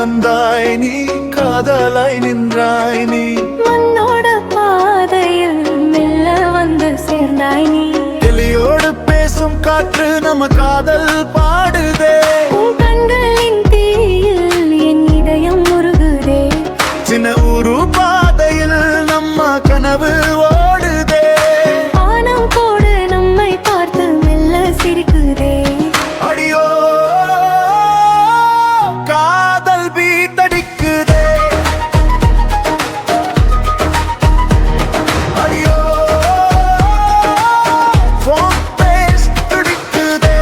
கலந்தாய் நீ, காதலாய் நின்றாய் நீ. மண்ணோட பாதையில் மெல்ல வந்து சேர்ந்தாய் நீ. கிளியோடு பேசும் காற்று நம்ம காதல் பாடுதே. உன் கண்களின் தீயில் என் இதயம் உருகுதே. சின்ன ஊரு பாதையில் நம்ம கனவு ஓடுதே. வானம் கூட நம்மை பார்த்து மெல்ல சிரிக்குதே. அடியோ காதல் பீத்தடிக்குதே. அடியோ phone பேச துடிக்குதே.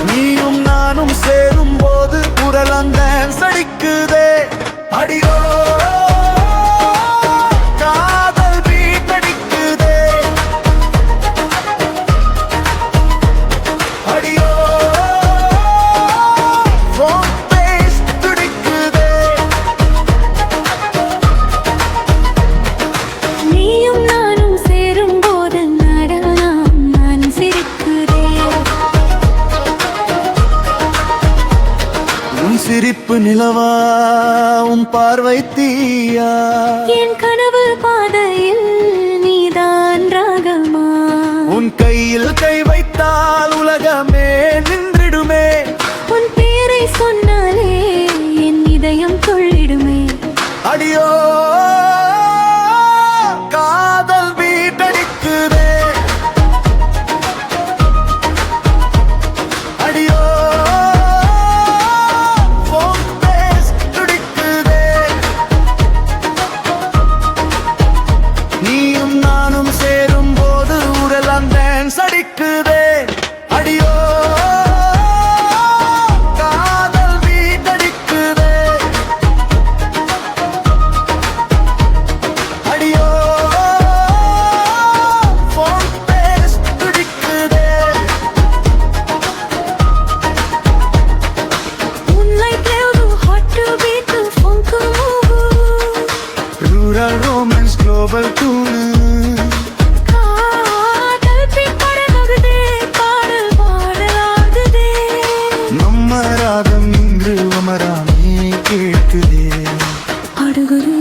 நீயும் நானும் சேரும் போது குரலங்க சடிக்குதே. அடியோ காதல் பீத்தடிக்குதே. அடியோ phone பேச துடிக்குதே. நீயும் நானும் சேரும் போது நடனம் நான் சிரிக்குதே. உன் சிரிப்பு நிலவா, உன் பார்வை தீயா. என் கனவு பாதையில் நீதான் ராகமா. உன் கையில் கை வைத்தால் உலகமே நின்றிடுமே. உன் பேரை சொன்னாலே என் இதயம் துள்ளிடுமே. அடியோ காதல் பீட்டடிக்குதே. அடியோ phone பேச துடிக்குதே. நீயும் நானும் சேரும் போது உடலாம் டான்ஸ் அடிக்குதே. அடியோ காதல் பீட்டடிக்குதே. அடியோ phone பேச துடிக்குதே. Moonlight leve hot to beat the funk move. Rural romance global tune. காதல் படகுதே, பாடல் பாடலாகுதே. நம்ம ராகம் இன்று அமராமே கேட்குதே. அடுகுது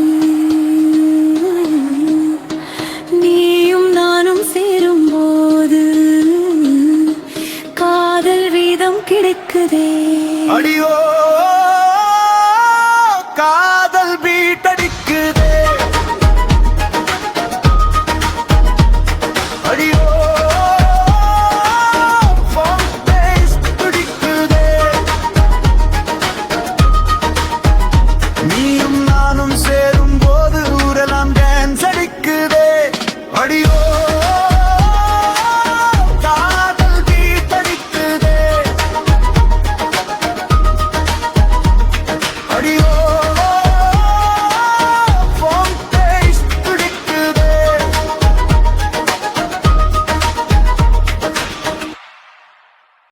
நீயும் நானும் சேரும் போது காதல் வீதம் கிடைக்குதே. அடியோ கா